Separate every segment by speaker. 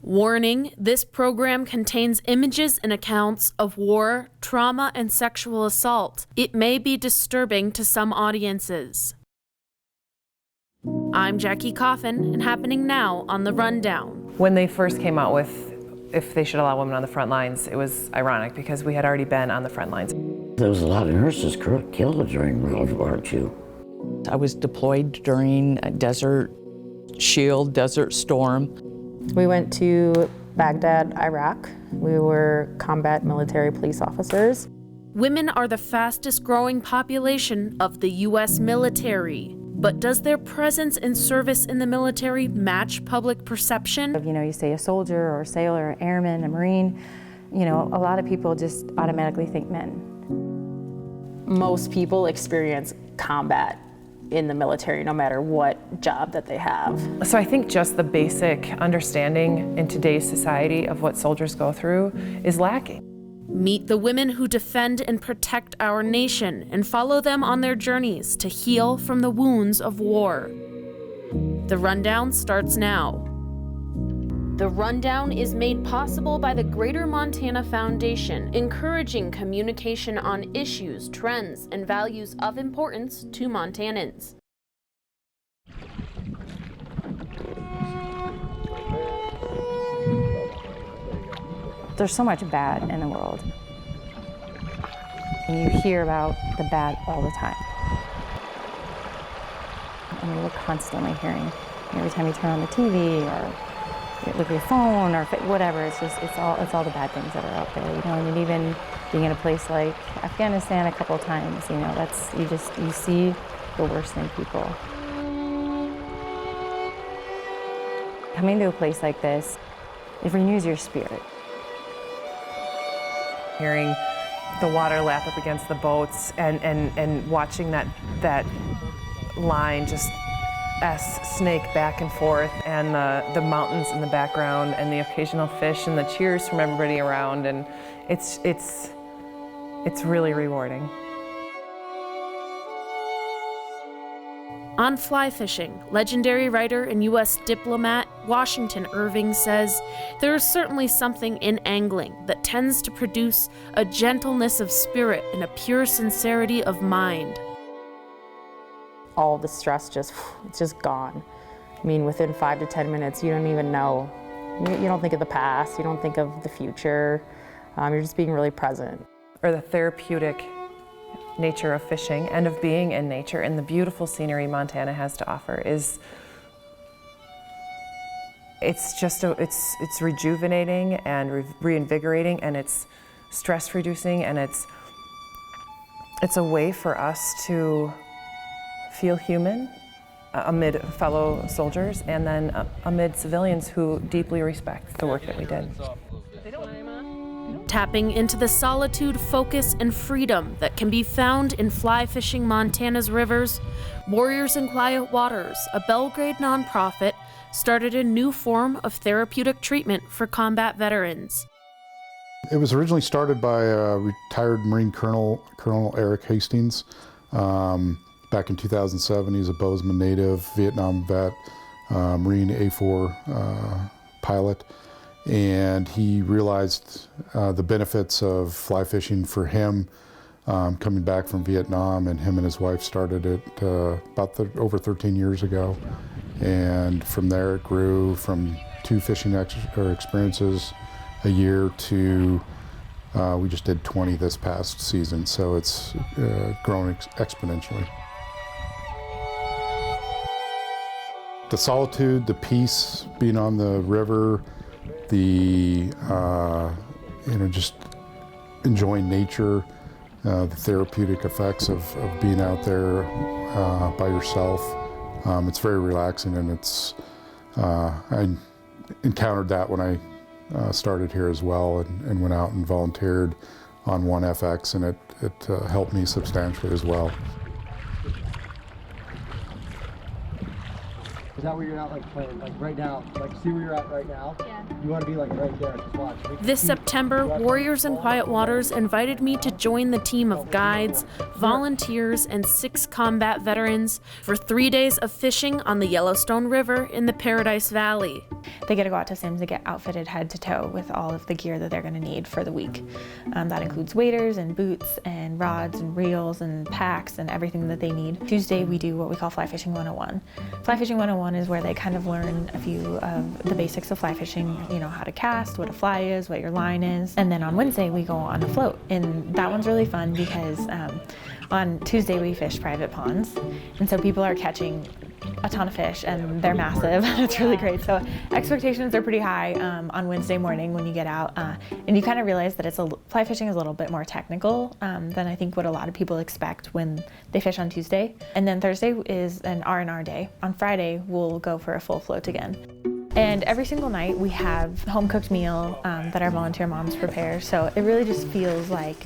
Speaker 1: Warning, this program contains images and accounts of war, trauma, and sexual assault. It may be disturbing to some audiences. I'm Jackie Coffin, and happening now on The Rundown.
Speaker 2: When they first came out with if they should allow women on the front lines, it was ironic because we had already been on the front lines.
Speaker 3: There was a lot of nurses killed during World War II.
Speaker 4: I was deployed during a Desert Shield, Desert Storm.
Speaker 5: We went to Baghdad, Iraq. We were combat military police officers.
Speaker 1: Women are the fastest growing population of the U.S. military. But does their presence and service in the military match public perception?
Speaker 5: You say a soldier or a sailor, an airman, a Marine, a lot of people just automatically think men. Most people experience combat in the military, no matter what job that they have.
Speaker 2: So I think just the basic understanding in today's society of what soldiers go through is lacking.
Speaker 1: Meet the women who defend and protect our nation and follow them on their journeys to heal from the wounds of war. The Rundown starts now. The Rundown is made possible by the Greater Montana Foundation, encouraging communication on issues, trends, and values of importance to Montanans.
Speaker 5: There's so much bad in the world. And you hear about the bad all the time. We're constantly hearing, every time you turn on the TV or you look at your phone or whatever, it's all the bad things that are out there, and even being in a place like Afghanistan a couple of times, you see the worst in people. Coming to a place like this, it renews your spirit.
Speaker 2: Hearing the water lap up against the boats and watching that line just snake back and forth, and the mountains in the background and the occasional fish and the cheers from everybody around, and it's really rewarding.
Speaker 1: On fly fishing, legendary writer and U.S. diplomat Washington Irving says, there is certainly something in angling that tends to produce a gentleness of spirit and a pure sincerity of mind.
Speaker 5: All the stress it's just gone. Within 5 to 10 minutes, you don't even know. You don't think of the past, you don't think of the future. You're just being really present.
Speaker 2: Or the therapeutic nature of fishing and of being in nature and the beautiful scenery Montana has to offer it's rejuvenating and reinvigorating, and it's stress reducing, and it's a way for us to feel human amid fellow soldiers and then amid civilians who deeply respect the work that we did.
Speaker 1: Tapping into the solitude, focus, and freedom that can be found in fly fishing Montana's rivers, Warriors in Quiet Waters, a Belgrade nonprofit, started a new form of therapeutic treatment for combat veterans.
Speaker 6: It was originally started by retired Marine Colonel Eric Hastings. Back in 2007, he's a Bozeman native, Vietnam vet, Marine A4 pilot. And he realized the benefits of fly fishing for him coming back from Vietnam, and him and his wife started it over 13 years ago. And from there it grew from 2 fishing experiences a year to we just did 20 this past season, so it's grown exponentially. The solitude, the peace, being on the river, just enjoying nature, the therapeutic effects of being out there by yourself. It's very relaxing, and I encountered that when I started here as well, and went out and volunteered on 1FX, and it helped me substantially as well.
Speaker 7: Is that where you're at, like right now? Like, see where you're at right now? Yeah. You want to be like right there, just watch.
Speaker 1: This September, Warriors in Quiet Waters invited me to join the team of guides, volunteers, and 6 combat veterans for 3 days of fishing on the Yellowstone River in the Paradise Valley.
Speaker 8: They get to go out to Sims and get outfitted head to toe with all of the gear that they're going to need for the week. That includes waders and boots and rods and reels and packs and everything that they need. Tuesday we do what we call Fly Fishing 101. Fly Fishing 101 is where they kind of learn a few of the basics of fly fishing, you know, how to cast, what a fly is, what your line is. And then on Wednesday we go on a float, and that one's really fun because on Tuesday we fish private ponds, and so people are catching a ton of fish and they're massive. It's really great. So expectations are pretty high on Wednesday morning when you get out, and you kind of realize that fly fishing is a little bit more technical than I think what a lot of people expect when they fish on Tuesday. And then Thursday is an R&R day. On Friday we'll go for a full float again. And every single night we have a home-cooked meal that our volunteer moms prepare. So it really just feels like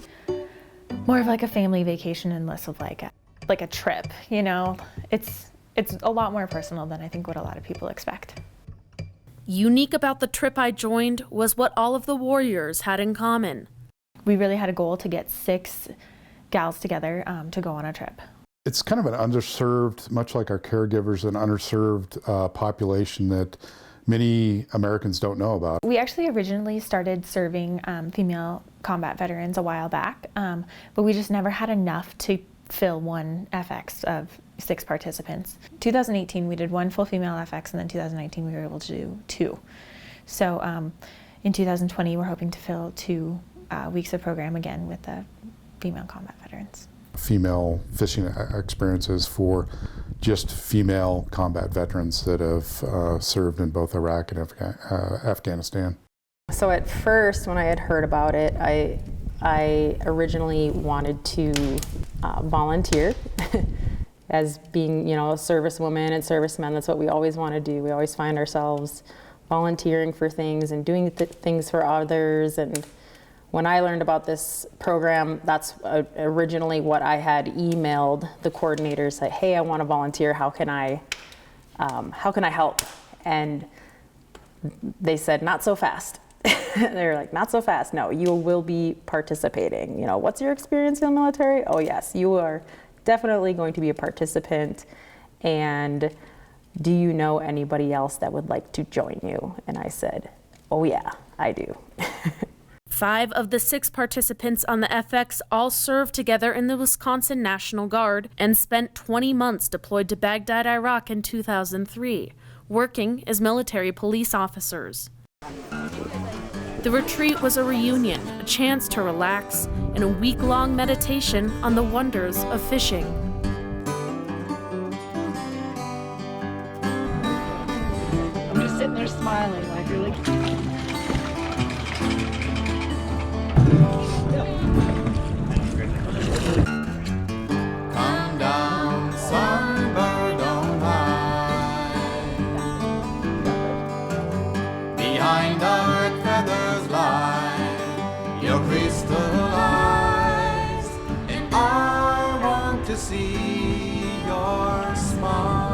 Speaker 8: more of like a family vacation and less of like a trip, you know? It's a lot more personal than I think what a lot of people expect.
Speaker 1: Unique about the trip I joined was what all of the warriors had in common.
Speaker 8: We really had a goal to get 6 gals together to go on a trip.
Speaker 6: It's kind of an underserved, much like our caregivers, an underserved population that many Americans don't know about.
Speaker 8: We actually originally started serving female combat veterans a while back, but we just never had enough to fill one FX of 6 participants. 2018 we did 1 full female FX, and then 2019 we were able to do 2. So in 2020 we're hoping to fill 2 weeks of program again with the female combat veterans.
Speaker 6: Female fishing experiences for just female combat veterans that have served in both Iraq and Afghanistan.
Speaker 9: So at first, when I had heard about it, I originally wanted to volunteer as being, you know, a servicewoman and servicemen. That's what we always want to do. We always find ourselves volunteering for things and doing things for others. And when I learned about this program, that's originally what I had emailed the coordinators, say, hey, I want to volunteer. How can I help? And they said, not so fast. They were like, not so fast. No, you will be participating. You know, what's your experience in the military? Oh yes, you are definitely going to be a participant. And do you know anybody else that would like to join you? And I said, oh yeah, I do.
Speaker 1: 5 of the 6 participants on the FX all served together in the Wisconsin National Guard and spent 20 months deployed to Baghdad, Iraq in 2003, working as military police officers. The retreat was a reunion, a chance to relax, and a week-long meditation on the wonders of fishing.
Speaker 10: I'm just sitting there smiling, like really.
Speaker 11: Come down, sunbird on high. Behind dark feathers lie your crystal eyes, and I want to see your smile.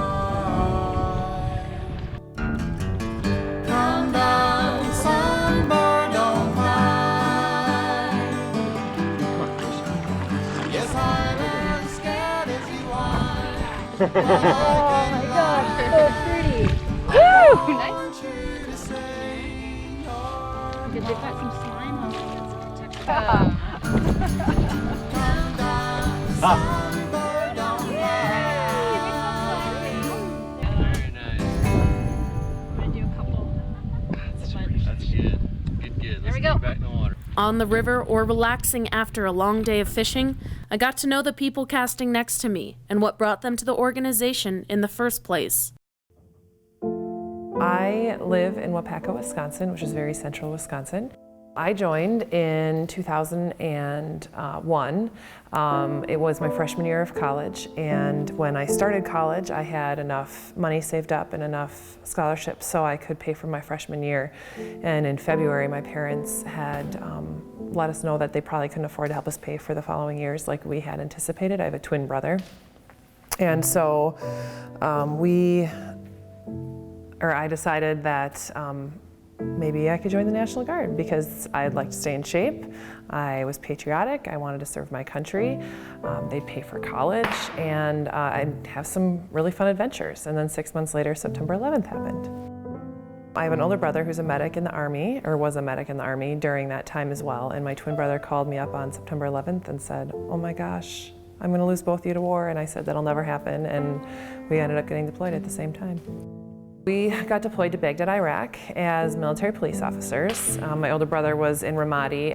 Speaker 11: Come down, sunbird on high. Yes, I'm as scared as you are.
Speaker 10: Oh my gosh, so pretty.
Speaker 11: Woo!
Speaker 10: Nice. Did they put some slime on it?
Speaker 12: Very nice.
Speaker 10: I'm gonna do a couple.
Speaker 12: That's good. Good.
Speaker 10: There we go.
Speaker 12: Get back in the water.
Speaker 1: On the river or relaxing after a long day of fishing, I got to know the people casting next to me and what brought them to the organization in the first place.
Speaker 2: I live in Wapaka, Wisconsin, which is very central Wisconsin. I joined in 2001. It was my freshman year of college, and when I started college, I had enough money saved up and enough scholarships so I could pay for my freshman year. And in February, my parents had let us know that they probably couldn't afford to help us pay for the following years like we had anticipated. I have a twin brother. And so I decided that maybe I could join the National Guard because I'd like to stay in shape. I was patriotic. I wanted to serve my country. They'd pay for college, and I'd have some really fun adventures. And then 6 months later, September 11th happened. I have an older brother who's a medic in the Army, or was a medic in the Army during that time as well, and my twin brother called me up on September 11th and said, "Oh my gosh, I'm going to lose both of you to war," and I said that'll never happen, and we ended up getting deployed at the same time. We got deployed to Baghdad, Iraq as military police officers. My older brother was in Ramadi.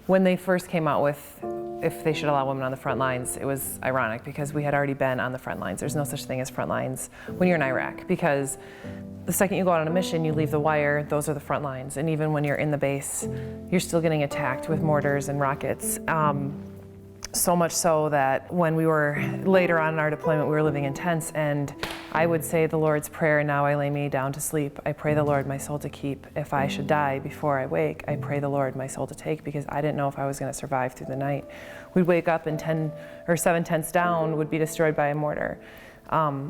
Speaker 2: When they first came out with if they should allow women on the front lines, it was ironic because we had already been on the front lines. There's no such thing as front lines when you're in Iraq, because the second you go out on a mission, you leave the wire, those are the front lines. And even when you're in the base, you're still getting attacked with mortars and rockets. So much so that when we were later on in our deployment, we were living in tents, and I would say the Lord's Prayer, "Now I lay me down to sleep. I pray the Lord my soul to keep. If I should die before I wake, I pray the Lord my soul to take," because I didn't know if I was going to survive through the night. We'd wake up and 10 or 7 tents down would be destroyed by a mortar.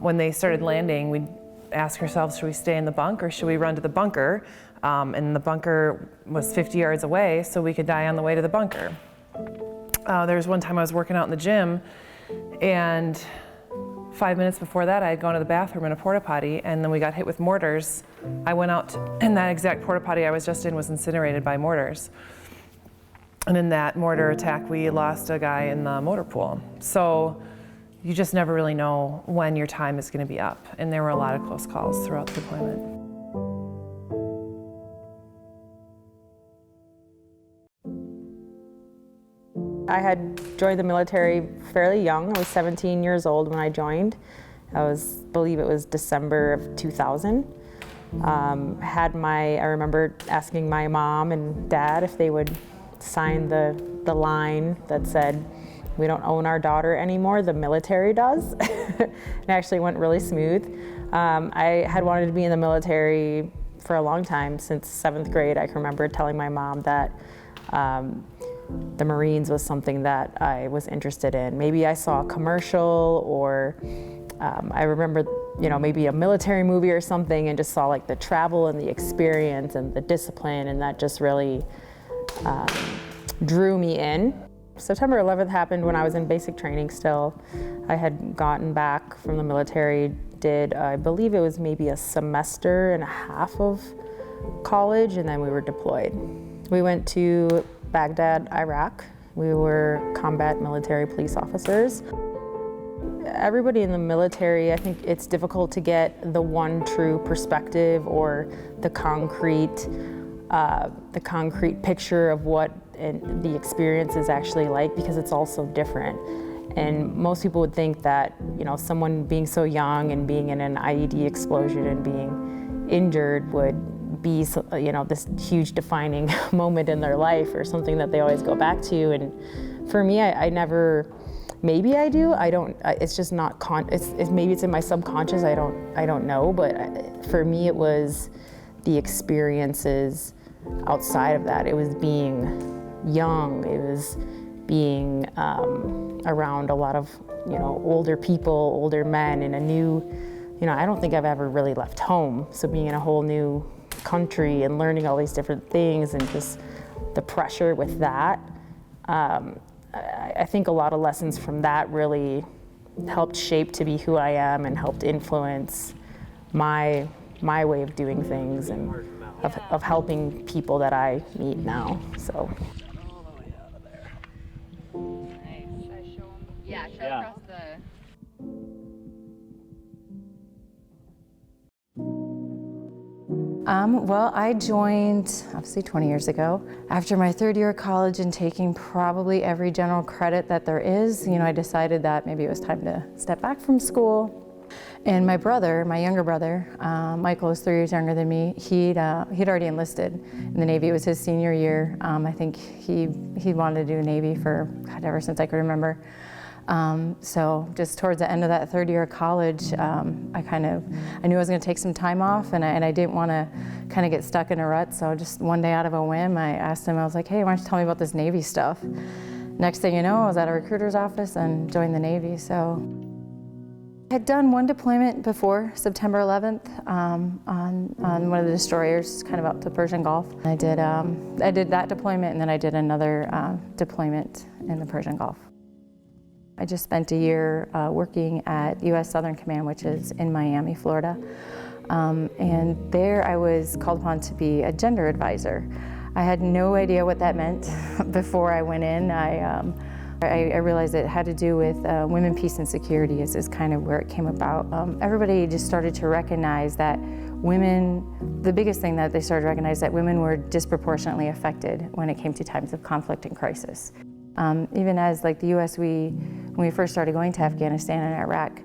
Speaker 2: When they started landing, we'd ask ourselves, should we stay in the bunk or should we run to the bunker? And the bunker was 50 yards away, so we could die on the way to the bunker. There was one time I was working out in the gym, and 5 minutes before that I had gone to the bathroom in a porta potty, and then we got hit with mortars. I went out, and that exact porta potty I was just in was incinerated by mortars. And in that mortar attack, we lost a guy in the motor pool. So you just never really know when your time is going to be up, and there were a lot of close calls throughout the deployment.
Speaker 9: I had joined the military fairly young. I was 17 years old when I joined. I believe it was December of 2000. I remember asking my mom and dad if they would sign the line that said, "We don't own our daughter anymore, the military does." It actually went really smooth. I had wanted to be in the military for a long time, since 7th grade. I can remember telling my mom that the Marines was something that I was interested in. Maybe I saw a commercial, or I remember, maybe a military movie or something, and just saw like the travel and the experience and the discipline, and that just really drew me in. September 11th happened when I was in basic training still. I had gotten back from the military, I believe it was maybe a semester and a half of college, and then we were deployed. We went to Baghdad, Iraq. We were combat military police officers. Everybody in the military, I think it's difficult to get the one true perspective or the concrete picture of what the experience is actually like, because it's all so different. And most people would think that, someone being so young and being in an IED explosion and being injured would be, this huge defining moment in their life, or something that they always go back to. And for me, I never, maybe I do, I don't, it's just not, maybe it's in my subconscious, I don't know, but for me it was the experiences outside of that. It was being young, it was being around a lot of, older people, older men in a new, I don't think I've ever really left home. So being in a whole new country and learning all these different things, and just the pressure with that, I think a lot of lessons from that really helped shape to be who I am, and helped influence my way of doing things, and of helping people that I meet now. So.
Speaker 13: Yeah, show across the...
Speaker 5: Well, I joined obviously 20 years ago. After my 3rd year of college and taking probably every general credit that there is, I decided that maybe it was time to step back from school. And my brother, my younger brother, Michael is 3 years younger than me. He'd already enlisted in the Navy. It was his senior year. I think he wanted to do Navy for, God, ever since I could remember. So just towards the end of that 3rd year of college, I knew I was going to take some time off, and I didn't want to kind of get stuck in a rut. So just one day out of a whim, I asked him, I was like, "Hey, why don't you tell me about this Navy stuff?" Next thing you know, I was at a recruiter's office and joined the Navy. So I had done one deployment before September 11th on one of the destroyers, kind of out to Persian Gulf. I did that deployment, and then I did another deployment in the Persian Gulf. I just spent a year working at U.S. Southern Command, which is in Miami, Florida. And there I was called upon to be a gender advisor. I had no idea what that meant before I went in. I realized it had to do with women, peace, and security is kind of where it came about. Everybody just started to recognize that women, the biggest thing that they started to recognize that women were disproportionately affected when it came to times of conflict and crisis. Even as like the U.S., when we first started going to Afghanistan and Iraq,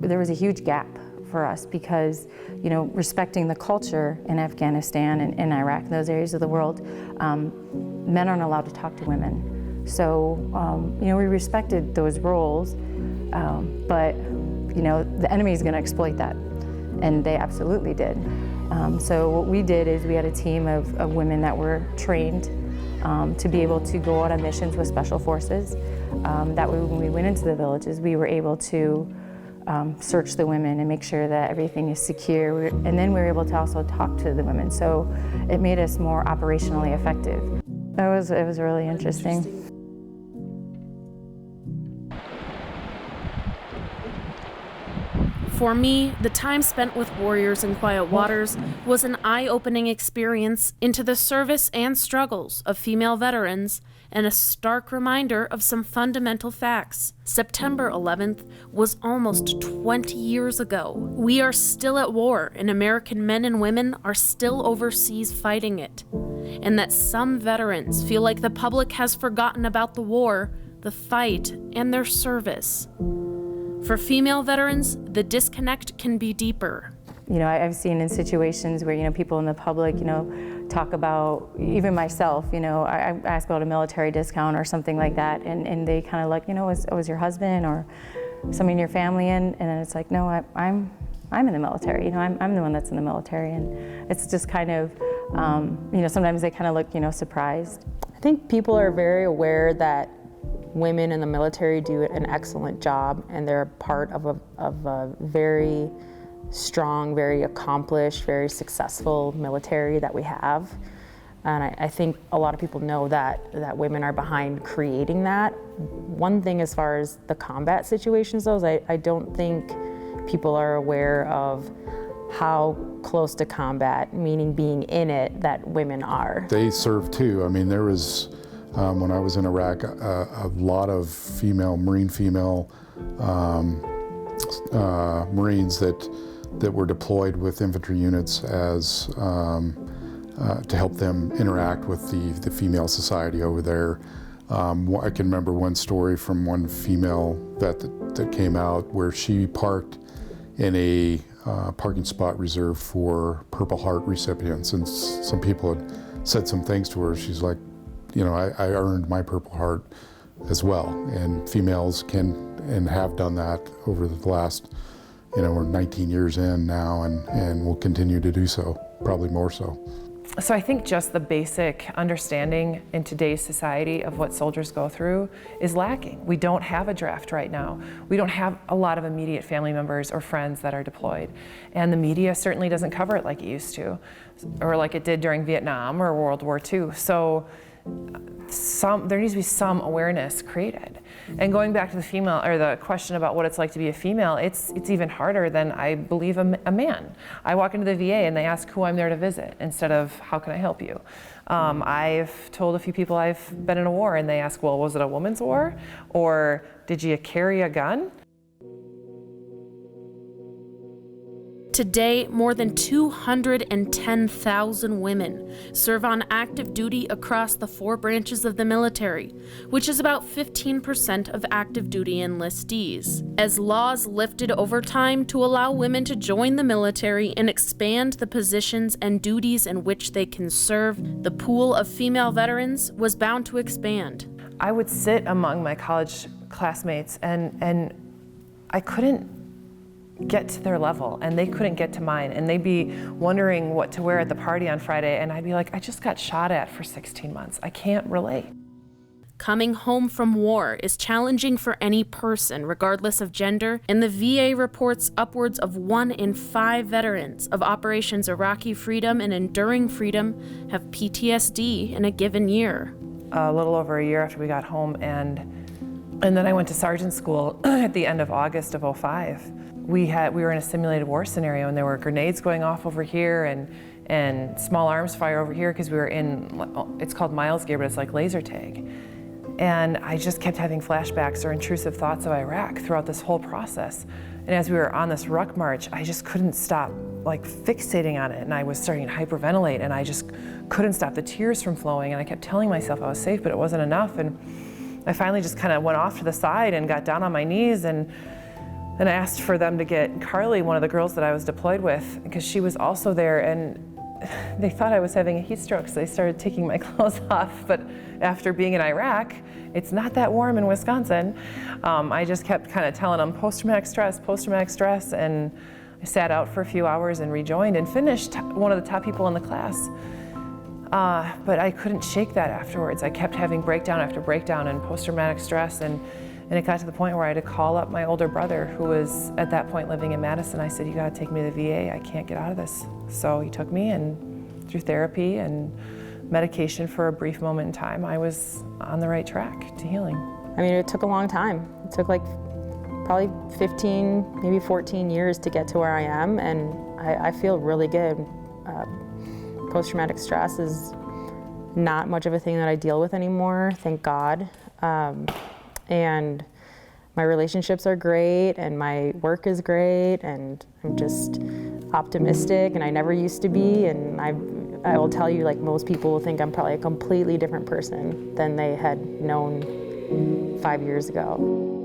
Speaker 5: there was a huge gap for us because, you know, respecting the culture in Afghanistan and in Iraq, in those areas of the world, men aren't allowed to talk to women. So, you know, we respected those roles, but, you know, the enemy is going to exploit that, and they absolutely did. So what we did is we had a team of women that were trained to be able to go out on missions with special forces. That way when we went into the villages, we were able to search the women and make sure that everything is secure. And then we were able to also talk to the women. So it made us more operationally effective. It was really interesting.
Speaker 1: For me, the time spent with Warriors in Quiet Waters was an eye-opening experience into the service and struggles of female veterans and a stark reminder of some fundamental facts. September 11th was almost 20 years ago. We are still at war, and American men and women are still overseas fighting it. And that some veterans feel like the public has forgotten about the war, the fight, and their service. For female veterans, the disconnect can be deeper.
Speaker 5: You know, I've seen in situations where, you know, people in the public, you know, talk about, even myself, you know, I ask about a military discount or something like that, and they kind of like, you know, was your husband or somebody in your family in? And then it's like, no, I'm in the military, you know, I'm the one that's in the military. And it's just kind of, you know, sometimes they kind of look, you know, surprised.
Speaker 9: I think people are very aware that women in the military do an excellent job, and they're part of a very strong, very accomplished, very successful military that we have. And I think a lot of people know that women are behind creating that. One thing as far as the combat situations though, is I don't think people are aware of how close to combat, meaning being in it, that women are.
Speaker 6: They serve too. I mean, there was, when I was in Iraq, a lot of Marine female Marines that were deployed with infantry units as to help them interact with the female society over there. I can remember one story from one female vet that came out where she parked in a parking spot reserved for Purple Heart recipients, and some people had said some things to her. She's like, you know, I earned my Purple Heart as well, and females can and have done that over the last, you know, we're 19 years in now, and will continue to do so, probably more so.
Speaker 2: So I think just the basic understanding in today's society of what soldiers go through is lacking. We don't have a draft right now. We don't have a lot of immediate family members or friends that are deployed. And the media certainly doesn't cover it like it used to, or like it did during Vietnam or World War II. So there needs to be some awareness created. And going back to the question about what it's like to be a female, it's even harder than, I believe, a man. I walk into the VA and they ask who I'm there to visit instead of how can I help you. I've told a few people I've been in a war and they ask, well, was it a women's war? Or did you carry a gun?
Speaker 1: Today, more than 210,000 women serve on active duty across the 4 branches of the military, which is about 15% of active duty enlistees. As laws lifted over time to allow women to join the military and expand the positions and duties in which they can serve, the pool of female veterans was bound to expand.
Speaker 2: I would sit among my college classmates and I couldn't get to their level, and they couldn't get to mine, and they'd be wondering what to wear at the party on Friday, and I'd be like, I just got shot at for 16 months. I can't relate.
Speaker 1: Coming home from war is challenging for any person, regardless of gender, and the VA reports upwards of 1 in 5 veterans of Operations Iraqi Freedom and Enduring Freedom have PTSD in a given year.
Speaker 2: A little over a year after we got home, and then I went to sergeant school at the end of August of '05. we were in a simulated war scenario, and there were grenades going off over here and small arms fire over here, because we were in, it's called Miles gear, but it's like laser tag. And I just kept having flashbacks or intrusive thoughts of Iraq throughout this whole process. And as we were on this ruck march, I just couldn't stop like fixating on it, and I was starting to hyperventilate, and I just couldn't stop the tears from flowing, and I kept telling myself I was safe, but it wasn't enough. And I finally just kind of went off to the side and got down on my knees, and I asked for them to get Carly, one of the girls that I was deployed with, because she was also there, and they thought I was having a heat stroke, so they started taking my clothes off. But after being in Iraq, it's not that warm in Wisconsin. I just kept kind of telling them post-traumatic stress, and I sat out for a few hours and rejoined and finished one of the top people in the class. But I couldn't shake that afterwards. I kept having breakdown after breakdown and post-traumatic stress, and it got to the point where I had to call up my older brother, who was at that point living in Madison. I said, "You gotta take me to the VA, I can't get out of this." So he took me, and through therapy and medication for a brief moment in time, I was on the right track to healing.
Speaker 9: I mean, it took a long time. It took like probably 15, maybe 14 years to get to where I am, and I feel really good. Post-traumatic stress is not much of a thing that I deal with anymore, thank God. And my relationships are great, and my work is great, and I'm just optimistic, and I never used to be, and I will tell you, like, most people will think I'm probably a completely different person than they had known 5 years ago.